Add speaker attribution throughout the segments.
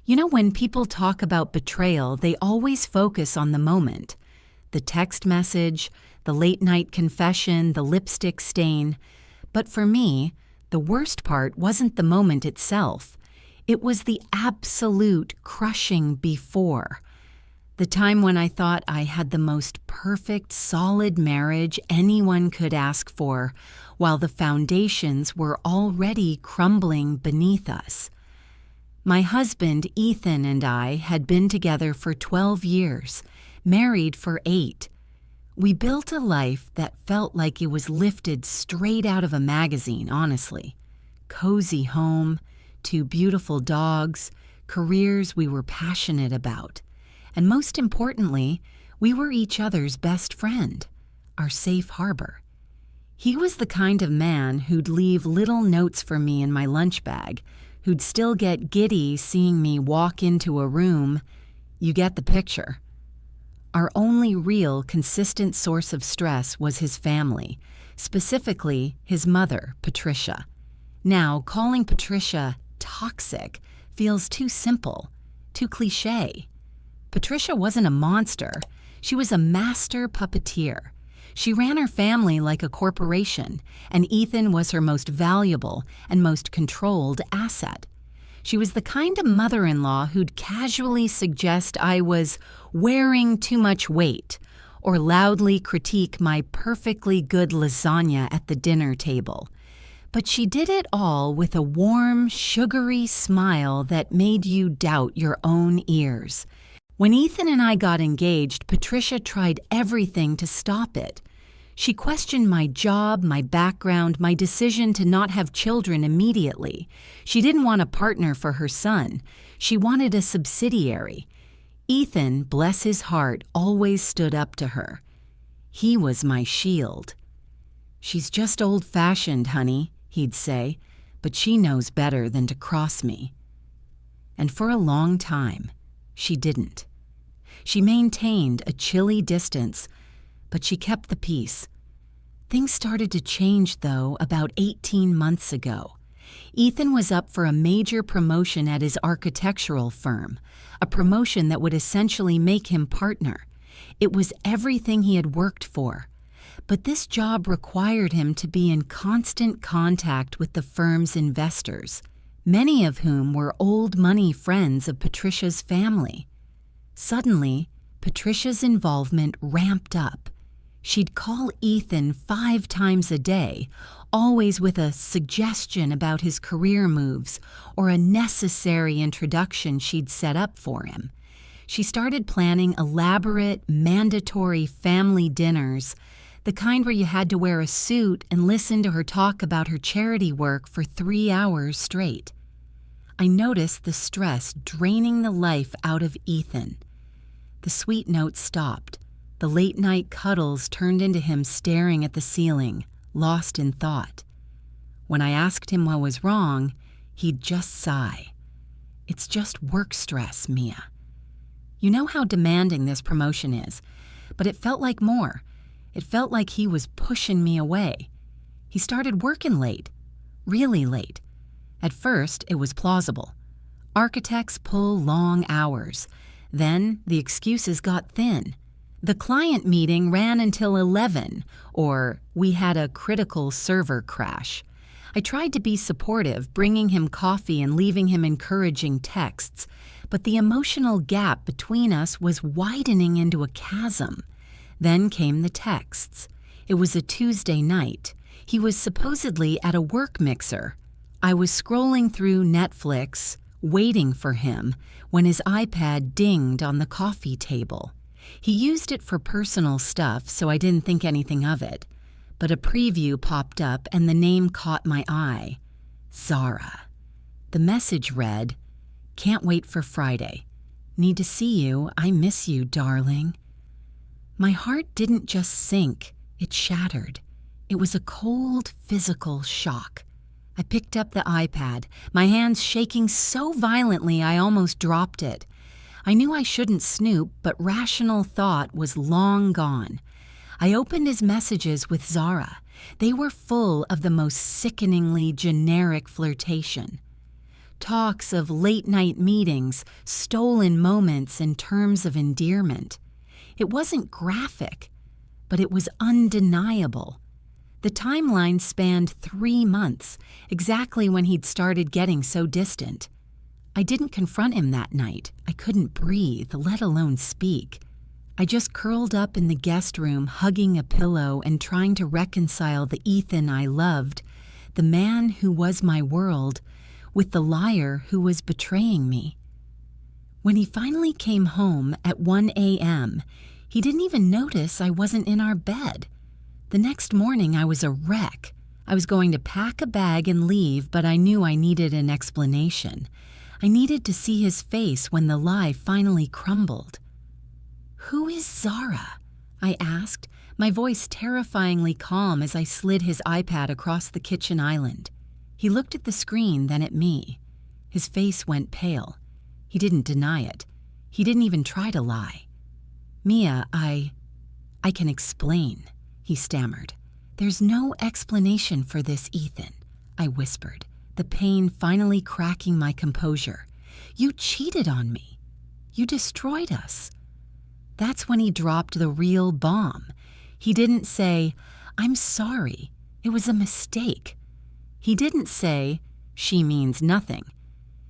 Speaker 1: You know, when people talk about betrayal, they always focus on the moment. The text message, the late night confession, the lipstick stain. But for me, the worst part wasn't the moment itself. It was the absolute crushing before. The time when I thought I had the most perfect, solid marriage anyone could ask for, while the foundations were already crumbling beneath us. My husband, Ethan, and I had been together for 12 years, married for 8. We built a life that felt like it was lifted straight out of a magazine, honestly. Cozy home, 2 beautiful dogs, careers we were passionate about. And most importantly, we were each other's best friend, our safe harbor. He was the kind of man who'd leave little notes for me in my lunch bag, who'd still get giddy seeing me walk into a room. You get the picture. Our only real, consistent source of stress was his family, specifically his mother, Patricia. Now, calling Patricia toxic feels too simple, too cliché. Patricia wasn't a monster. She was a master puppeteer. She ran her family like a corporation, and Ethan was her most valuable and most controlled asset. She was the kind of mother-in-law who'd casually suggest I was wearing too much weight, or loudly critique my perfectly good lasagna at the dinner table. But she did it all with a warm, sugary smile that made you doubt your own ears. When Ethan and I got engaged, Patricia tried everything to stop it. She questioned my job, my background, my decision to not have children immediately. She didn't want a partner for her son. She wanted a subsidiary. Ethan, bless his heart, always stood up to her. He was my shield. "She's just old-fashioned, honey," he'd say, "but she knows better than to cross me." And for a long time, she didn't. She maintained a chilly distance, but she kept the peace. Things started to change, though, about 18 months ago. Ethan was up for a major promotion at his architectural firm, a promotion that would essentially make him partner. It was everything he had worked for. But this job required him to be in constant contact with the firm's investors, many of whom were old money friends of Patricia's family. Suddenly, Patricia's involvement ramped up. She'd call Ethan 5 times a day, always with a suggestion about his career moves or a necessary introduction she'd set up for him. She started planning elaborate, mandatory family dinners, the kind where you had to wear a suit and listen to her talk about her charity work for 3 hours straight. I noticed the stress draining the life out of Ethan. The sweet notes stopped. The late-night cuddles turned into him staring at the ceiling, lost in thought. When I asked him what was wrong, he'd just sigh. "It's just work stress, Mia. You know how demanding this promotion is, but it felt like more. It felt like he was pushing me away. He started working late, really late. At first, it was plausible. Architects pull long hours. Then the excuses got thin. The client meeting ran until 11, or we had a critical server crash. I tried to be supportive, bringing him coffee and leaving him encouraging texts, but the emotional gap between us was widening into a chasm. Then came the texts. It was a Tuesday night. He was supposedly at a work mixer. I was scrolling through Netflix, waiting for him, when his iPad dinged on the coffee table. He used it for personal stuff, so I didn't think anything of it. But a preview popped up and the name caught my eye. Zara. The message read, "Can't wait for Friday. Need to see you. I miss you, darling." My heart didn't just sink, it shattered. It was a cold, physical shock. I picked up the iPad, my hands shaking so violently I almost dropped it. I knew I shouldn't snoop, but rational thought was long gone. I opened his messages with Zara. They were full of the most sickeningly generic flirtation. talks of late-night meetings, stolen moments, and terms of endearment. It wasn't graphic, but it was undeniable. The timeline spanned 3 months, exactly when he'd started getting so distant. I didn't confront him that night. I couldn't breathe, let alone speak. I just curled up in the guest room, hugging a pillow and trying to reconcile the Ethan I loved, the man who was my world, with the liar who was betraying me. When he finally came home at 1 a.m., he didn't even notice I wasn't in our bed. The next morning, I was a wreck. I was going to pack a bag and leave, but I knew I needed an explanation. I needed to see his face when the lie finally crumbled. "Who is Zara?" I asked, my voice terrifyingly calm as I slid his iPad across the kitchen island. He looked at the screen, then at me. His face went pale. He didn't deny it. He didn't even try to lie. "Mia, I can explain," he stammered. "There's no explanation for this, Ethan," I whispered, the pain finally cracking my composure. "You cheated on me. You destroyed us." That's when he dropped the real bomb. He didn't say, "I'm sorry, it was a mistake." He didn't say, "She means nothing."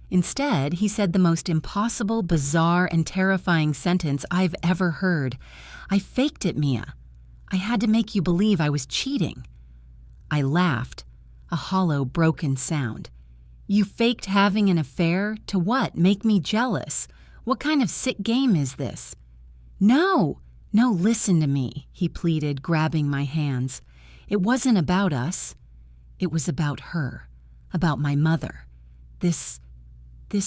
Speaker 1: Instead, he said the most impossible, bizarre, and terrifying sentence I've ever heard. "I faked it, Mia. I had to make you believe I was cheating." I laughed, a hollow, broken sound. "You faked having an affair? To what? Make me jealous? What kind of sick game is this?" No, listen to me," he pleaded, grabbing my hands. "It wasn't about us. It was about her, about my mother. This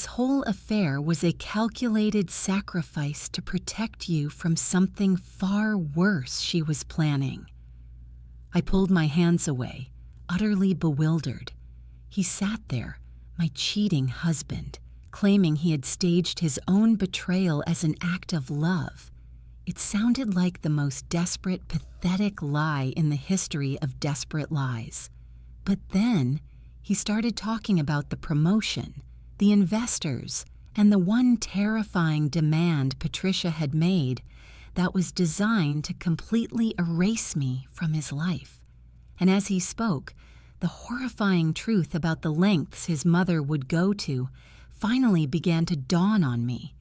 Speaker 1: whole affair was a calculated sacrifice to protect you from something far worse she was planning." I pulled my hands away, utterly bewildered. He sat there, my cheating husband, claiming he had staged his own betrayal as an act of love. It sounded like the most desperate, pathetic lie in the history of desperate lies. But then he started talking about the promotion, the investors, and the one terrifying demand Patricia had made that was designed to completely erase me from his life. And as he spoke, the horrifying truth about the lengths his mother would go to finally began to dawn on me.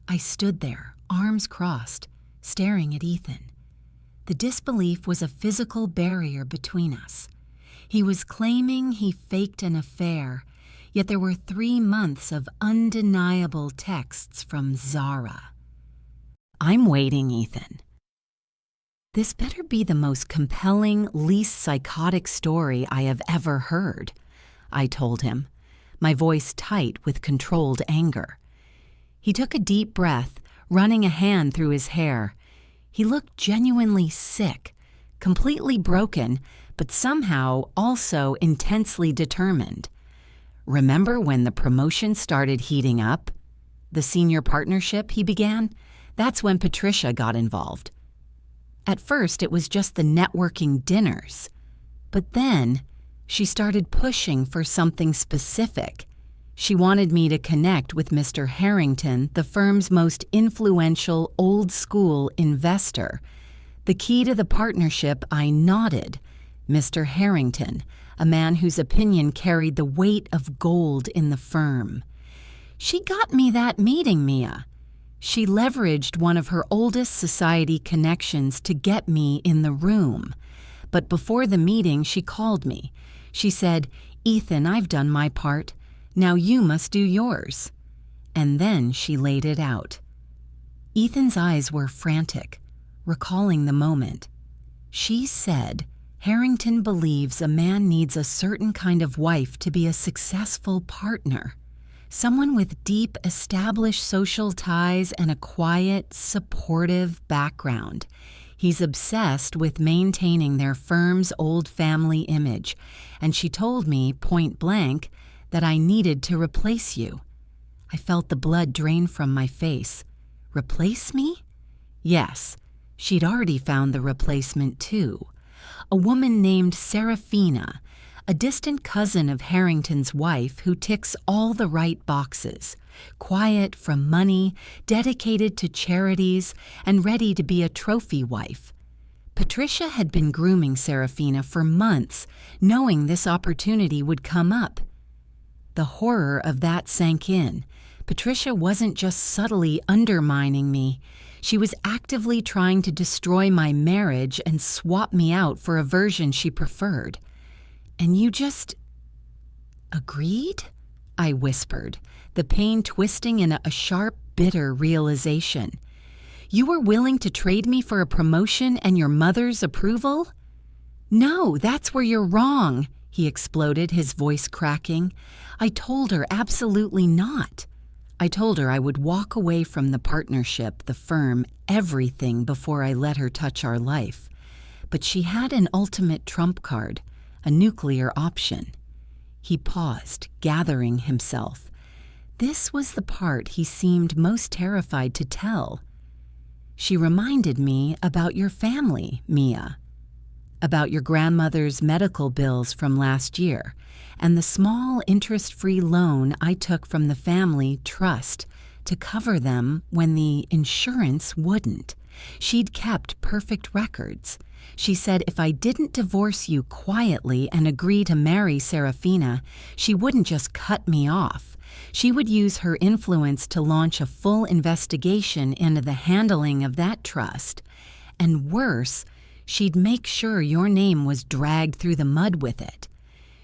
Speaker 1: I stood there, arms crossed, staring at Ethan. The disbelief was a physical barrier between us. He was claiming he faked an affair, yet there were 3 months of undeniable texts from Zara. "I'm waiting, Ethan." This better be the most compelling, least psychotic story I have ever heard, I told him, my voice tight with controlled anger. He took a deep breath, running a hand through his hair. He looked genuinely sick, completely broken, but somehow also intensely determined. "Remember when the promotion started heating up? The senior partnership," he began. "That's when Patricia got involved. At first, it was just the networking dinners. But then, she started pushing for something specific. She wanted me to connect with Mr. Harrington, the firm's most influential, old-school investor. The key to the partnership, I nodded. Mr. Harrington, a man whose opinion carried the weight of gold in the firm. She got me that meeting, Mia. She leveraged one of her oldest society connections to get me in the room. But before the meeting, she called me. She said, 'Ethan, I've done my part. Now you must do yours.' And then she laid it out." Ethan's eyes were frantic, recalling the moment. "She said, Harrington believes a man needs a certain kind of wife to be a successful partner. Someone with deep, established social ties and a quiet, supportive background. He's obsessed with maintaining their firm's old family image, and she told me, point blank, that I needed to replace you." I felt the blood drain from my face. "Replace me?" Yes, she'd already found the replacement too. A woman named Serafina, a distant cousin of Harrington's wife who ticks all the right boxes, quiet from money, dedicated to charities, and ready to be a trophy wife. Patricia had been grooming Serafina for months, knowing this opportunity would come up. The horror of that sank in. Patricia wasn't just subtly undermining me. She was actively trying to destroy my marriage and swap me out for a version she preferred. And you just agreed? I whispered, the pain twisting in a sharp, bitter realization. You were willing to trade me for a promotion and your mother's approval? No, that's where you're wrong, he exploded, his voice cracking. I told her absolutely not. I told her I would walk away from the partnership, the firm, everything before I let her touch our life. But she had an ultimate trump card, a nuclear option. He paused, gathering himself. This was the part he seemed most terrified to tell. She reminded me about your family, Mia. About your grandmother's medical bills from last year, and the small interest-free loan I took from the family trust to cover them when the insurance wouldn't. She'd kept perfect records. She said if I didn't divorce you quietly and agree to marry Serafina, she wouldn't just cut me off. She would use her influence to launch a full investigation into the handling of that trust. And worse, she'd make sure your name was dragged through the mud with it.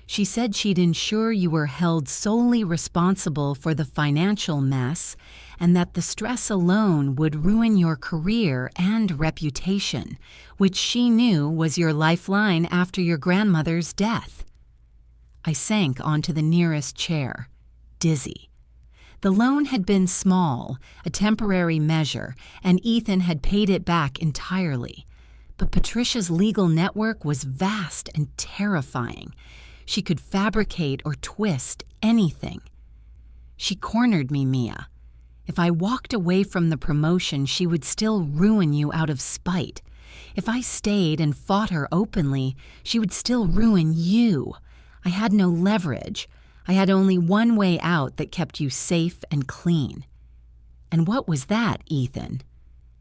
Speaker 1: She said she'd ensure you were held solely responsible for the financial mess and that the stress alone would ruin your career and reputation, which she knew was your lifeline after your grandmother's death. I sank onto the nearest chair, dizzy. The loan had been small, a temporary measure, and Ethan had paid it back entirely. But Patricia's legal network was vast and terrifying. She could fabricate or twist anything. She cornered me, Mia. If I walked away from the promotion, she would still ruin you out of spite. If I stayed and fought her openly, she would still ruin you. I had no leverage. I had only one way out that kept you safe and clean. And what was that, Ethan?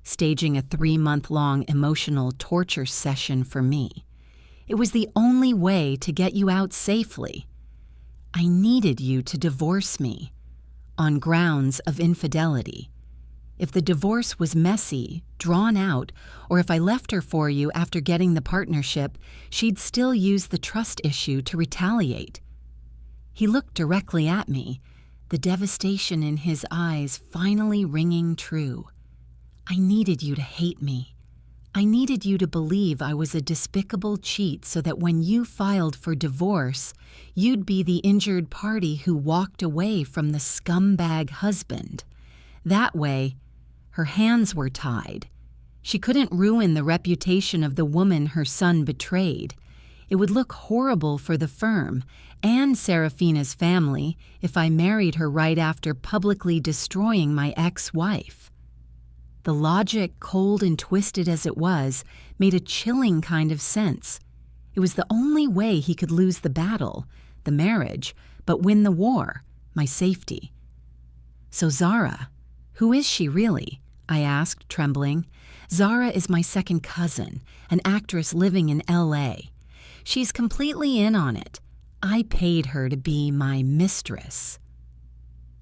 Speaker 1: Staging a 3-month-long emotional torture session for me. It was the only way to get you out safely. I needed you to divorce me, on grounds of infidelity. If the divorce was messy, drawn out, or if I left her for you after getting the partnership, she'd still use the trust issue to retaliate. He looked directly at me, the devastation in his eyes finally ringing true. I needed you to hate me. I needed you to believe I was a despicable cheat so that when you filed for divorce, you'd be the injured party who walked away from the scumbag husband. That way, her hands were tied. She couldn't ruin the reputation of the woman her son betrayed. It would look horrible for the firm and Serafina's family if I married her right after publicly destroying my ex-wife. The logic, cold and twisted as it was, made a chilling kind of sense. It was the only way he could lose the battle, the marriage, but win the war, my safety. So Zara, who is she really? I asked, trembling. Zara is my second cousin, an actress living in L.A. She's completely in on it. I paid her to be my mistress.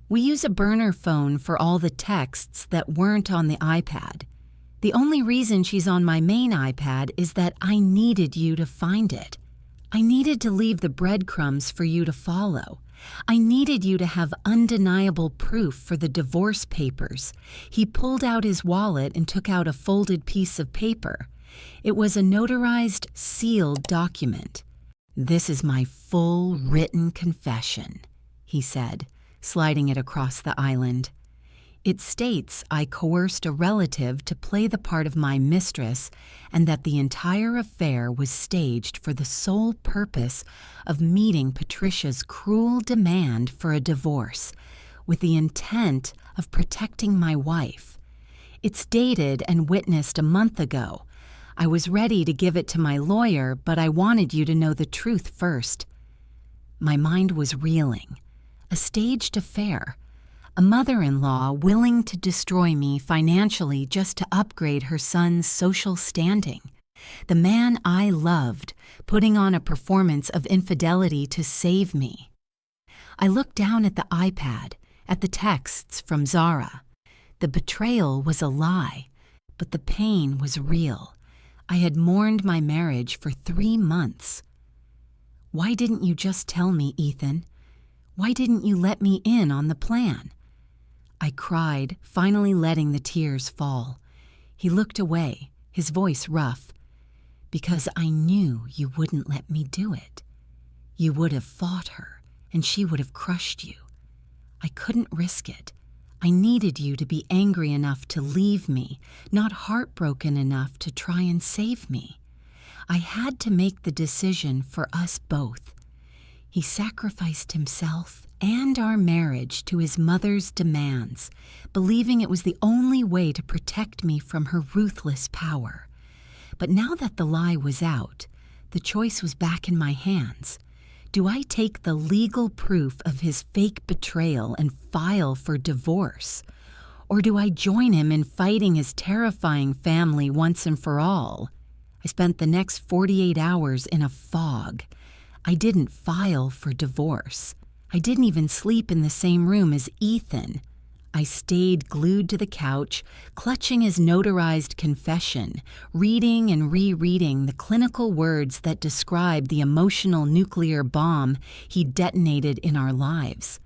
Speaker 1: We use a burner phone for all the texts that weren't on the iPad. The only reason she's on my main iPad is that I needed you to find it. I needed to leave the breadcrumbs for you to follow. I needed you to have undeniable proof for the divorce papers. He pulled out his wallet and took out a folded piece of paper. It was a notarized, sealed document. "This is my full written confession," he said, sliding it across the island. It states I coerced a relative to play the part of my mistress and that the entire affair was staged for the sole purpose of meeting Patricia's cruel demand for a divorce, with the intent of protecting my wife. It's dated and witnessed a month ago. I was ready to give it to my lawyer, but I wanted you to know the truth first. My mind was reeling. A staged affair. A mother-in-law willing to destroy me financially just to upgrade her son's social standing. The man I loved putting on a performance of infidelity to save me. I looked down at the iPad, at the texts from Zara. The betrayal was a lie, but the pain was real. I had mourned my marriage for 3 months. Why didn't you just tell me, Ethan? Why didn't you let me in on the plan? I cried, finally letting the tears fall. He looked away, his voice rough. Because I knew you wouldn't let me do it. You would have fought her, and she would have crushed you. I couldn't risk it. I needed you to be angry enough to leave me, not heartbroken enough to try and save me. I had to make the decision for us both. He sacrificed himself and our marriage to his mother's demands, believing it was the only way to protect me from her ruthless power. But now that the lie was out, the choice was back in my hands. Do I take the legal proof of his fake betrayal and file for divorce? Or do I join him in fighting his terrifying family once and for all? I spent the next 48 hours in a fog. I didn't file for divorce. I didn't even sleep in the same room as Ethan. I stayed glued to the couch, clutching his notarized confession, reading and rereading the clinical words that describe the emotional nuclear bomb he detonated in our lives.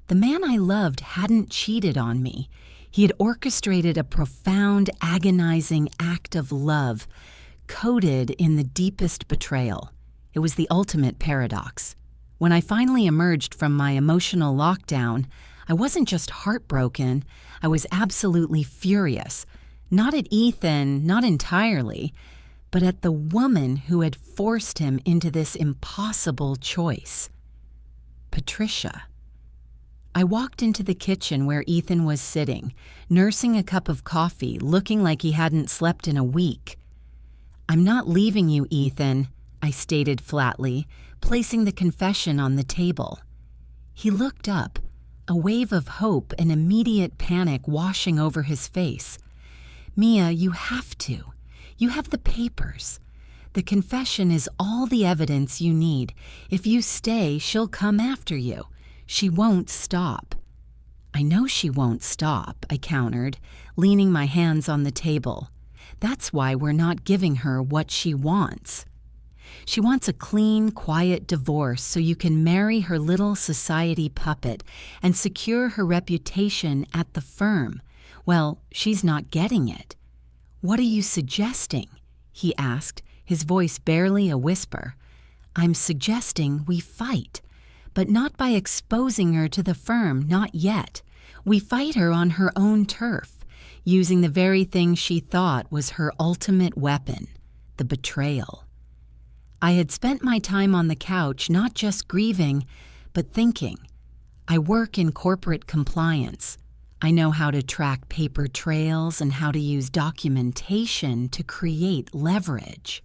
Speaker 1: The man I loved hadn't cheated on me. He had orchestrated a profound, agonizing act of love, coded in the deepest betrayal. It was the ultimate paradox. When I finally emerged from my emotional lockdown, I wasn't just heartbroken, I was absolutely furious. Not at Ethan, not entirely, but at the woman who had forced him into this impossible choice. Patricia. I walked into the kitchen where Ethan was sitting, nursing a cup of coffee, looking like he hadn't slept in a week. "I'm not leaving you, Ethan," I stated flatly, placing the confession on the table. He looked up, a wave of hope and immediate panic washing over his face. "Mia, you have to. You have the papers. The confession is all the evidence you need. If you stay, she'll come after you. She won't stop." "I know she won't stop," I countered, leaning my hands on the table. "That's why we're not giving her what she wants. She wants a clean, quiet divorce so you can marry her little society puppet and secure her reputation at the firm. Well, she's not getting it." "What are you suggesting?" he asked, his voice barely a whisper. "I'm suggesting we fight, but not by exposing her to the firm, not yet. We fight her on her own turf, using the very thing she thought was her ultimate weapon, the betrayal." I had spent my time on the couch not just grieving, but thinking. I work in corporate compliance. I know how to track paper trails and how to use documentation to create leverage.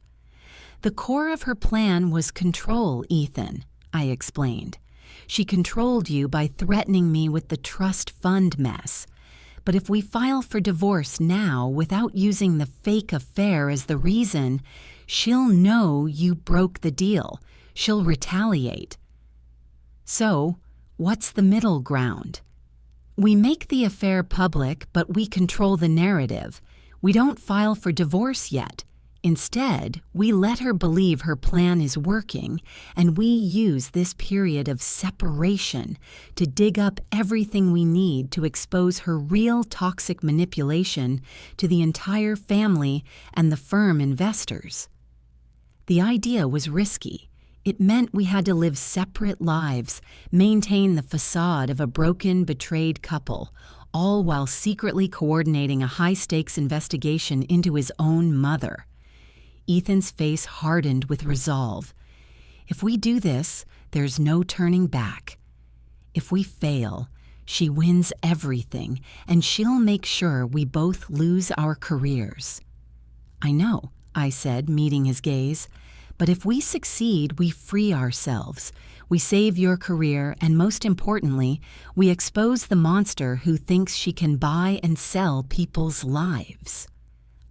Speaker 1: "The core of her plan was control, Ethan," I explained. "She controlled you by threatening me with the trust fund mess. But if we file for divorce now without using the fake affair as the reason, she'll know you broke the deal. She'll retaliate." "So, what's the middle ground?" "We make the affair public, but we control the narrative. We don't file for divorce yet. Instead, we let her believe her plan is working, and we use this period of separation to dig up everything we need to expose her real toxic manipulation to the entire family and the firm investors." The idea was risky. It meant we had to live separate lives, maintain the facade of a broken, betrayed couple, all while secretly coordinating a high-stakes investigation into his own mother. Ethan's face hardened with resolve. "If we do this, there's no turning back. If we fail, she wins everything, and she'll make sure we both lose our careers." "I know," I said, meeting his gaze. "But if we succeed, we free ourselves. We save your career, and most importantly, we expose the monster who thinks she can buy and sell people's lives.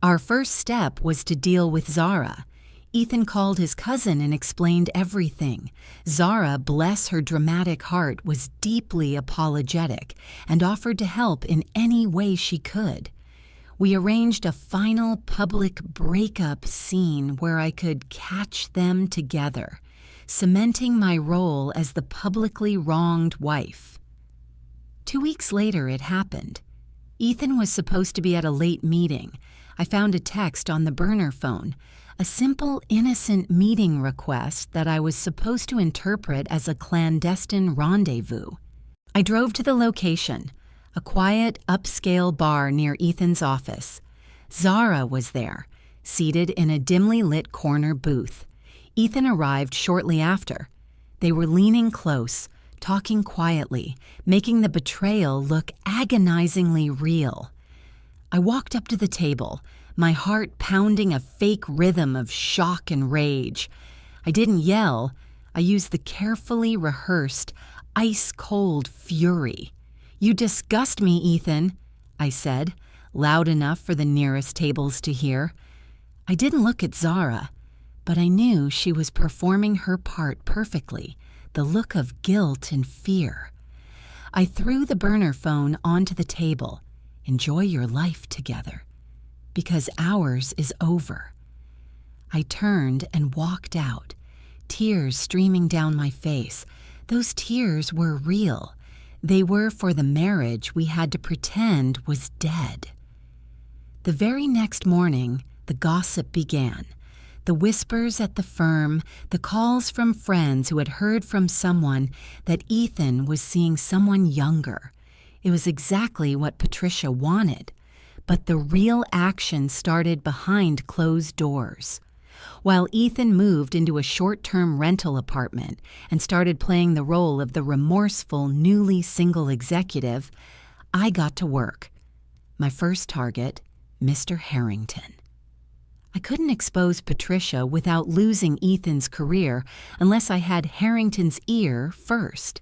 Speaker 1: Our first step was to deal with Zara. Ethan called his cousin and explained everything. Zara, bless her dramatic heart, was deeply apologetic and offered to help in any way she could. We arranged a final public breakup scene where I could catch them together, cementing my role as the publicly wronged wife. 2 weeks later, it happened. Ethan was supposed to be at a late meeting. I found a text on the burner phone, a simple, innocent meeting request that I was supposed to interpret as a clandestine rendezvous. I drove to the location, a quiet, upscale bar near Ethan's office. Zara was there, seated in a dimly lit corner booth. Ethan arrived shortly after. They were leaning close, talking quietly, making the betrayal look agonizingly real. I walked up to the table, my heart pounding a fake rhythm of shock and rage. I didn't yell. I used the carefully rehearsed, ice-cold fury. "You disgust me, Ethan," I said, loud enough for the nearest tables to hear. I didn't look at Zara, but I knew she was performing her part perfectly, the look of guilt and fear. I threw the burner phone onto the table. "Enjoy your life together, because ours is over." I turned and walked out, tears streaming down my face. Those tears were real. They were for the marriage we had to pretend was dead. The very next morning, the gossip began. The whispers at the firm, the calls from friends who had heard from someone that Ethan was seeing someone younger. It was exactly what Patricia wanted. But the real action started behind closed doors. While Ethan moved into a short-term rental apartment and started playing the role of the remorseful, newly single executive, I got to work. My first target, Mr. Harrington. I couldn't expose Patricia without losing Ethan's career unless I had Harrington's ear first.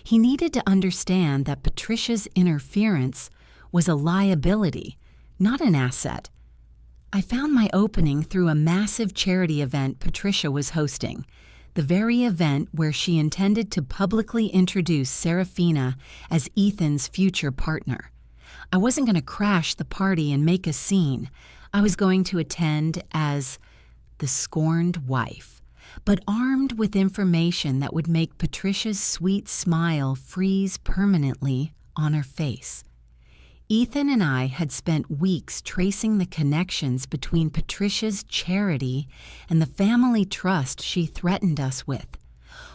Speaker 1: He needed to understand that Patricia's interference was a liability, not an asset. I found my opening through a massive charity event Patricia was hosting, the very event where she intended to publicly introduce Serafina as Ethan's future partner. I wasn't going to crash the party and make a scene. I was going to attend as the scorned wife, but armed with information that would make Patricia's sweet smile freeze permanently on her face. Ethan and I had spent weeks tracing the connections between Patricia's charity and the family trust she threatened us with.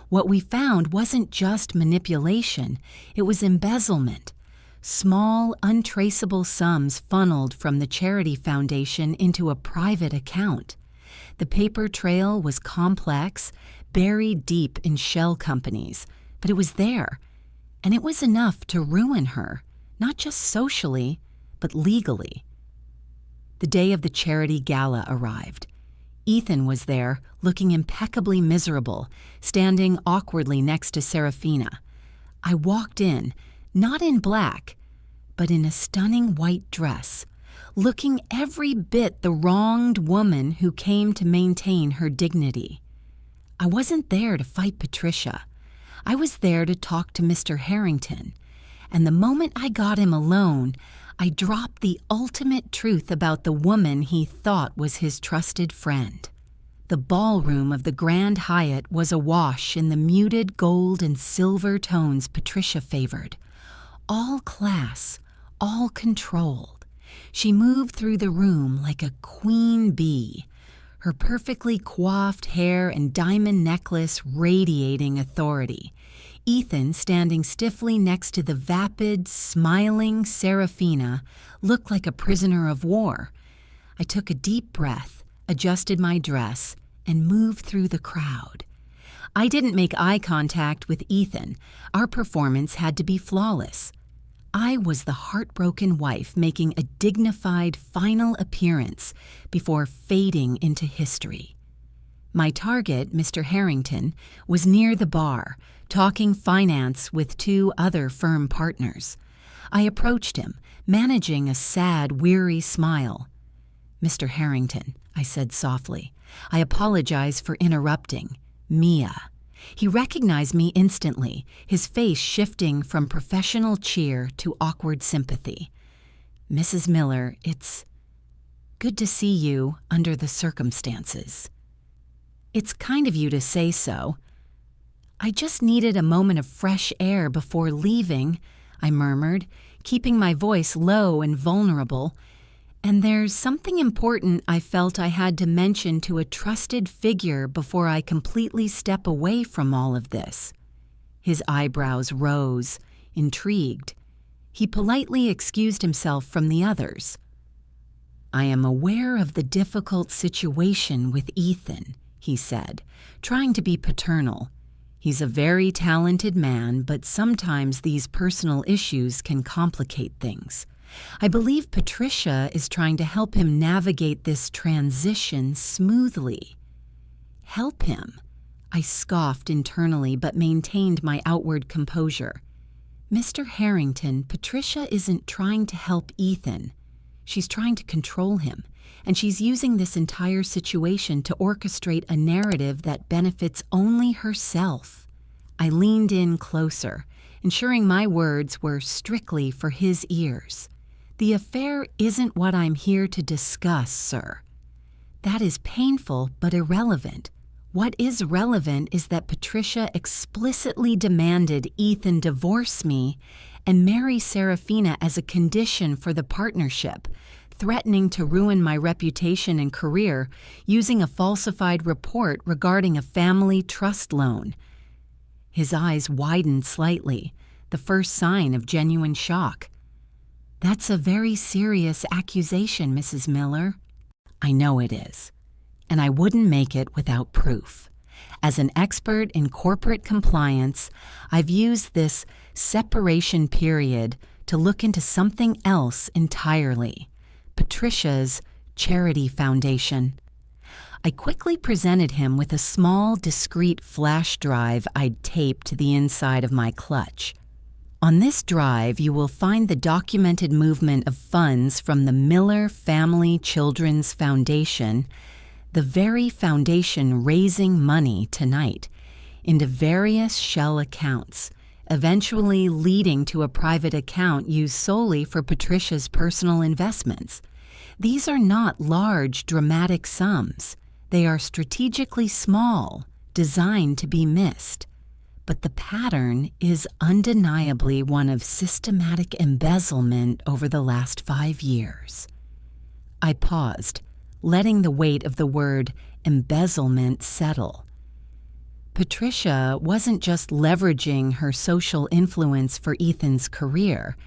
Speaker 1: What we found wasn't just manipulation, it was embezzlement. Small, untraceable sums funneled from the charity foundation into a private account. The paper trail was complex, buried deep in shell companies, but it was there, and it was enough to ruin her, not just socially, but legally. The day of the charity gala arrived. Ethan was there, looking impeccably miserable, standing awkwardly next to Serafina. I walked in, not in black, but in a stunning white dress, looking every bit the wronged woman who came to maintain her dignity. I wasn't there to fight Patricia. I was there to talk to Mr. Harrington, and the moment I got him alone, I dropped the ultimate truth about the woman he thought was his trusted friend. The ballroom of the Grand Hyatt was awash in the muted gold and silver tones Patricia favored. All class, all controlled. She moved through the room like a queen bee, her perfectly coiffed hair and diamond necklace radiating authority. Ethan, standing stiffly next to the vapid, smiling Serafina, looked like a prisoner of war. I took a deep breath, adjusted my dress, and moved through the crowd. I didn't make eye contact with Ethan. Our performance had to be flawless. I was the heartbroken wife making a dignified final appearance before fading into history. My target, Mr. Harrington, was near the bar, talking finance with two other firm partners. I approached him, managing a sad, weary smile. "Mr. Harrington," I said softly, "I apologize for interrupting. Mia." He recognized me instantly, his face shifting from professional cheer to awkward sympathy. "Mrs. Miller, it's good to see you under the circumstances." "It's kind of you to say so." "I just needed a moment of fresh air before leaving," I murmured, keeping my voice low and vulnerable. "And there's something important I felt I had to mention to a trusted figure before I completely step away from all of this." His eyebrows rose, intrigued. He politely excused himself from the others. "I am aware of the difficult situation with Ethan," he said, trying to be paternal. "He's a very talented man, but sometimes these personal issues can complicate things. I believe Patricia is trying to help him navigate this transition smoothly." "Help him?" I scoffed internally but maintained my outward composure. "Mr. Harrington, Patricia isn't trying to help Ethan. She's trying to control him, and she's using this entire situation to orchestrate a narrative that benefits only herself." I leaned in closer, ensuring my words were strictly for his ears. "The affair isn't what I'm here to discuss, sir. That is painful but irrelevant. What is relevant is that Patricia explicitly demanded Ethan divorce me and marry Serafina as a condition for the partnership, threatening to ruin my reputation and career using a falsified report regarding a family trust loan." His eyes widened slightly, the first sign of genuine shock. "That's a very serious accusation, Mrs. Miller." "I know it is, and I wouldn't make it without proof. As an expert in corporate compliance, I've used this separation period to look into something else entirely: Patricia's charity foundation." I quickly presented him with a small, discreet flash drive I'd taped to the inside of my clutch. "On this drive, you will find the documented movement of funds from the Miller Family Children's Foundation, the very foundation raising money tonight, into various shell accounts, eventually leading to a private account used solely for Patricia's personal investments. These are not large, dramatic sums. They are strategically small, designed to be missed. But the pattern is undeniably one of systematic embezzlement over the last 5 years." I paused, letting the weight of the word embezzlement settle. Patricia wasn't just leveraging her social influence for Ethan's career.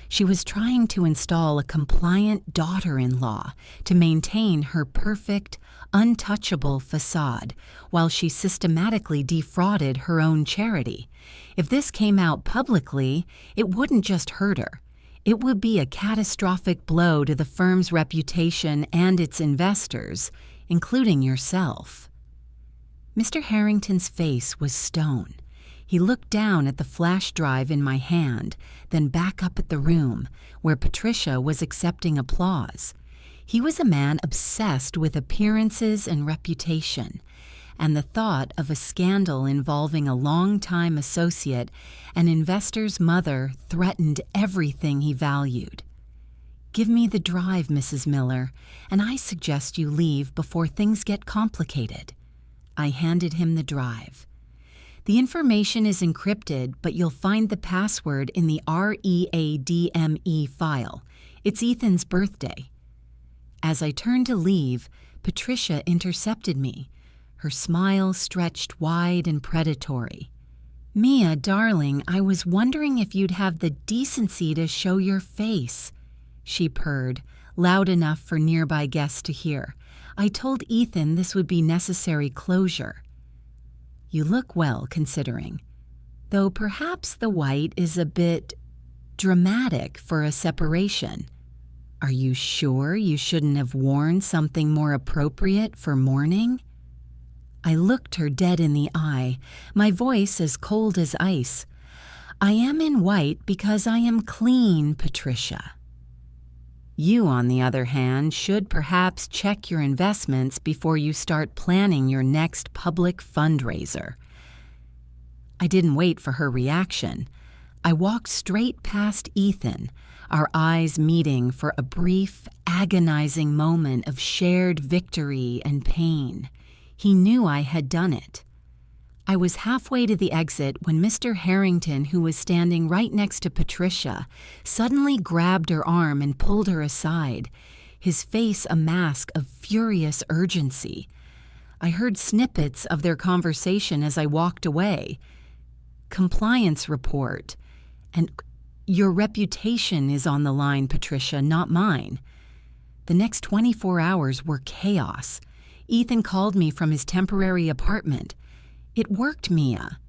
Speaker 1: She was trying to install a compliant daughter-in-law to maintain her perfect, untouchable facade while she systematically defrauded her own charity. If this came out publicly, it wouldn't just hurt her. It would be a catastrophic blow to the firm's reputation and its investors, including yourself. Mr. Harrington's face was stone. He looked down at the flash drive in my hand, then back up at the room, where Patricia was accepting applause. He was a man obsessed with appearances and reputation, and the thought of a scandal involving a longtime associate and investor's mother threatened everything he valued. "Give me the drive, Mrs. Miller, and I suggest you leave before things get complicated." I handed him the drive. "The information is encrypted, but you'll find the password in the README file. It's Ethan's birthday." As I turned to leave, Patricia intercepted me. Her smile stretched wide and predatory. "Mia, darling, I was wondering if you'd have the decency to show your face," she purred, loud enough for nearby guests to hear. "I told Ethan this would be necessary closure." "You look well, considering. Though perhaps the white is a bit dramatic for a separation. Are you sure you shouldn't have worn something more appropriate for mourning?" I looked her dead in the eye, my voice as cold as ice. I am in white because I am clean, Patricia. You, on the other hand, should perhaps check your investments before you start planning your next public fundraiser. I didn't wait for her reaction. I walked straight past Ethan, our eyes meeting for a brief, agonizing moment of shared victory and pain. He knew I had done it. I was halfway to the exit when Mr. Harrington, who was standing right next to Patricia, suddenly grabbed her arm and pulled her aside, his face a mask of furious urgency. I heard snippets of their conversation as I walked away. Compliance report. And your reputation is on the line, Patricia, not mine. The next 24 hours were chaos. Ethan called me from his temporary apartment. It worked, Mia.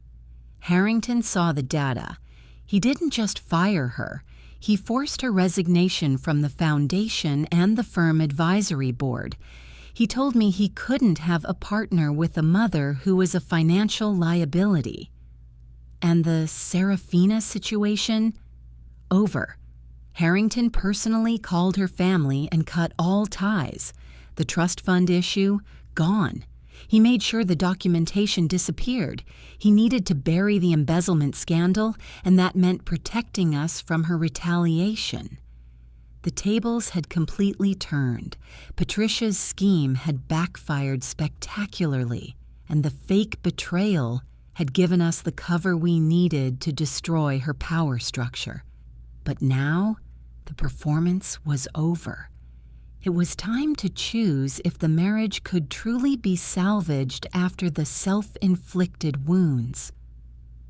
Speaker 1: Harrington saw the data. He didn't just fire her. He forced her resignation from the foundation and the firm advisory board. He told me he couldn't have a partner with a mother who was a financial liability. And the Serafina situation? Over. Harrington personally called her family and cut all ties. The trust fund issue? Gone. He made sure the documentation disappeared. He needed to bury the embezzlement scandal, and that meant protecting us from her retaliation. The tables had completely turned. Patricia's scheme had backfired spectacularly, and the fake betrayal had given us the cover we needed to destroy her power structure. But now, the performance was over. It was time to choose if the marriage could truly be salvaged after the self-inflicted wounds.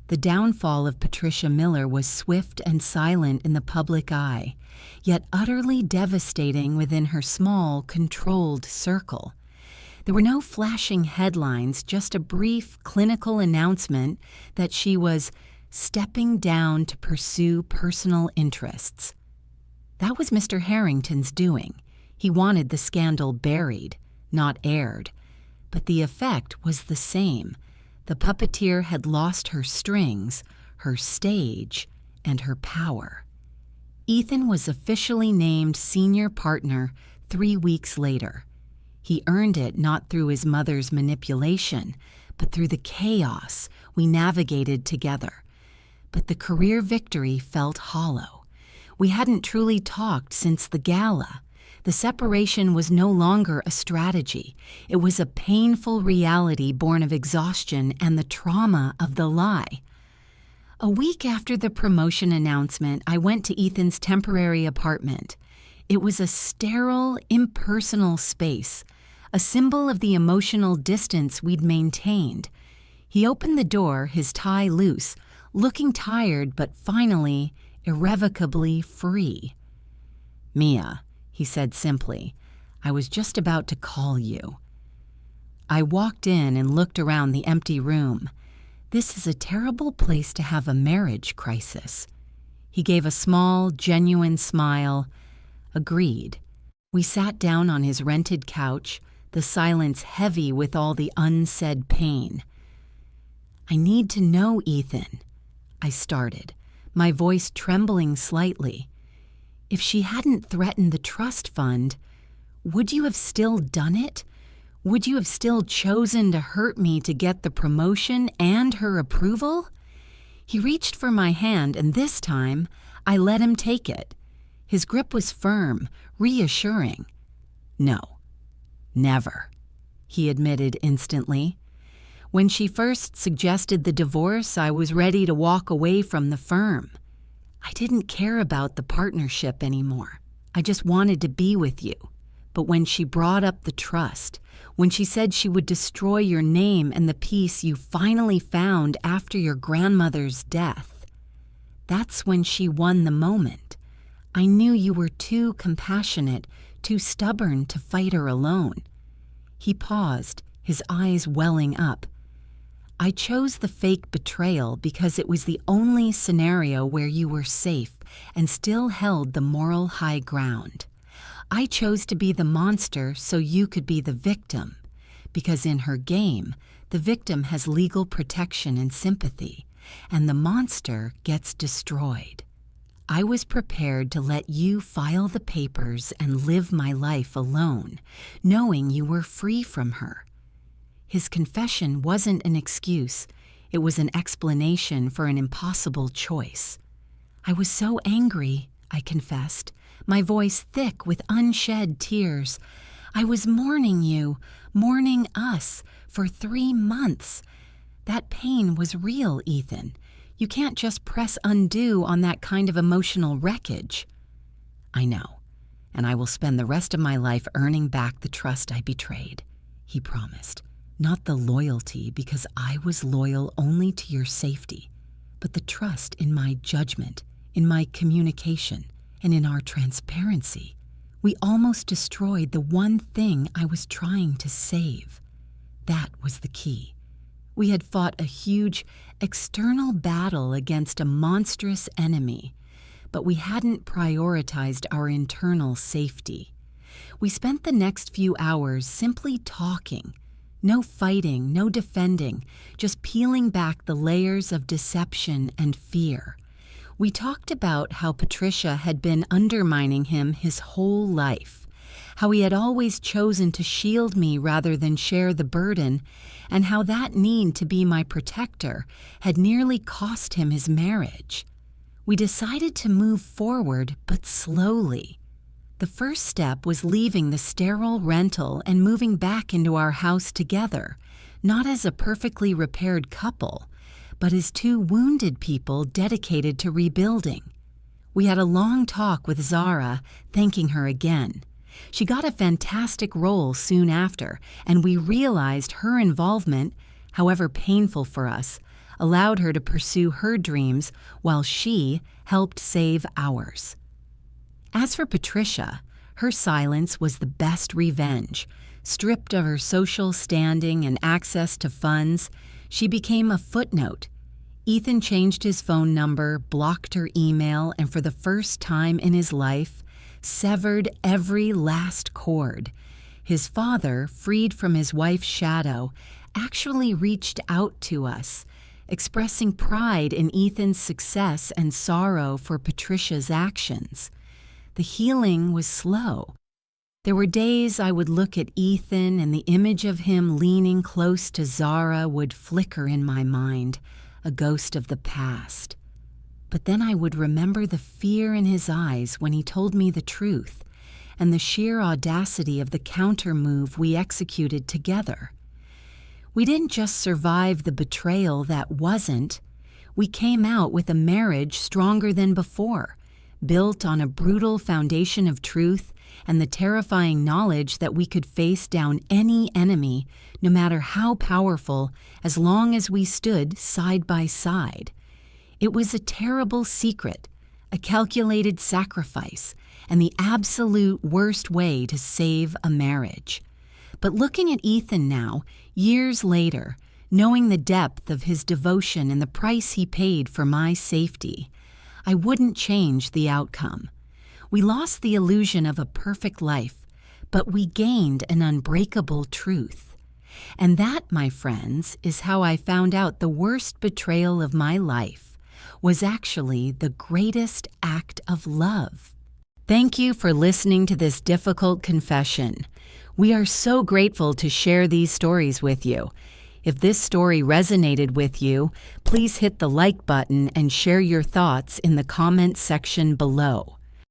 Speaker 1: The downfall of Patricia Miller was swift and silent in the public eye, yet utterly devastating within her small, controlled circle. There were no flashing headlines, just a brief clinical announcement that she was stepping down to pursue personal interests. That was Mr. Harrington's doing. He wanted the scandal buried, not aired. But the effect was the same. The puppeteer had lost her strings, her stage, and her power. Ethan was officially named senior partner 3 weeks later. He earned it not through his mother's manipulation, but through the chaos we navigated together. But the career victory felt hollow. We hadn't truly talked since the gala. The separation was no longer a strategy. It was a painful reality born of exhaustion and the trauma of the lie. A week after the promotion announcement, I went to Ethan's temporary apartment. It was a sterile, impersonal space, a symbol of the emotional distance we'd maintained. He opened the door, his tie loose, looking tired but finally, irrevocably free. "Mia," he said simply, "I was just about to call you." I walked in and looked around the empty room. This is a terrible place to have a marriage crisis. He gave a small, genuine smile. Agreed. We sat down on his rented couch, the silence heavy with all the unsaid pain. "I need to know, Ethan," I started, my voice trembling slightly. "If she hadn't threatened the trust fund, would you have still done it? Would you have still chosen to hurt me to get the promotion and her approval?" He reached for my hand, and this time, I let him take it. His grip was firm, reassuring. "No, never," he admitted instantly. When she first suggested the divorce, I was ready to walk away from the firm. I didn't care about the partnership anymore. I just wanted to be with you. But when she brought up the trust, when she said she would destroy your name and the peace you finally found after your grandmother's death, that's when she won the moment. I knew you were too compassionate, too stubborn to fight her alone. He paused, his eyes welling up. I chose the fake betrayal because it was the only scenario where you were safe and still held the moral high ground. I chose to be the monster so you could be the victim, because in her game, the victim has legal protection and sympathy, and the monster gets destroyed. I was prepared to let you file the papers and live my life alone, knowing you were free from her. His confession wasn't an excuse, it was an explanation for an impossible choice. I was so angry, I confessed, my voice thick with unshed tears. I was mourning you, mourning us, for 3 months. That pain was real, Ethan. You can't just press undo on that kind of emotional wreckage. I know, and I will spend the rest of my life earning back the trust I betrayed, he promised. Not the loyalty, because I was loyal only to your safety, but the trust in my judgment, in my communication, and in our transparency. We almost destroyed the one thing I was trying to save. That was the key. We had fought a huge external battle against a monstrous enemy, but we hadn't prioritized our internal safety. We spent the next few hours simply talking. No fighting, no defending, just peeling back the layers of deception and fear. We talked about how Patricia had been undermining him his whole life, how he had always chosen to shield me rather than share the burden, and how that need to be my protector had nearly cost him his marriage. We decided to move forward, but slowly. The first step was leaving the sterile rental and moving back into our house together, not as a perfectly repaired couple, but as 2 wounded people dedicated to rebuilding. We had a long talk with Zara, thanking her again. She got a fantastic role soon after, and we realized her involvement, however painful for us, allowed her to pursue her dreams while she helped save ours. As for Patricia, her silence was the best revenge. Stripped of her social standing and access to funds, she became a footnote. Ethan changed his phone number, blocked her email, and for the first time in his life, severed every last cord. His father, freed from his wife's shadow, actually reached out to us, expressing pride in Ethan's success and sorrow for Patricia's actions. The healing was slow. There were days I would look at Ethan and the image of him leaning close to Zara would flicker in my mind, a ghost of the past. But then I would remember the fear in his eyes when he told me the truth, and the sheer audacity of the counter-move we executed together. We didn't just survive the betrayal that wasn't. We came out with a marriage stronger than before, built on a brutal foundation of truth and the terrifying knowledge that we could face down any enemy, no matter how powerful, as long as we stood side by side. It was a terrible secret, a calculated sacrifice, and the absolute worst way to save a marriage. But looking at Ethan now, years later, knowing the depth of his devotion and the price he paid for my safety, I wouldn't change the outcome. We lost the illusion of a perfect life, but we gained an unbreakable truth. And that, my friends, is how I found out the worst betrayal of my life was actually the greatest act of love. Thank you for listening to this difficult confession. We are so grateful to share these stories with you. If this story resonated with you, please hit the like button and share your thoughts in the comments section below.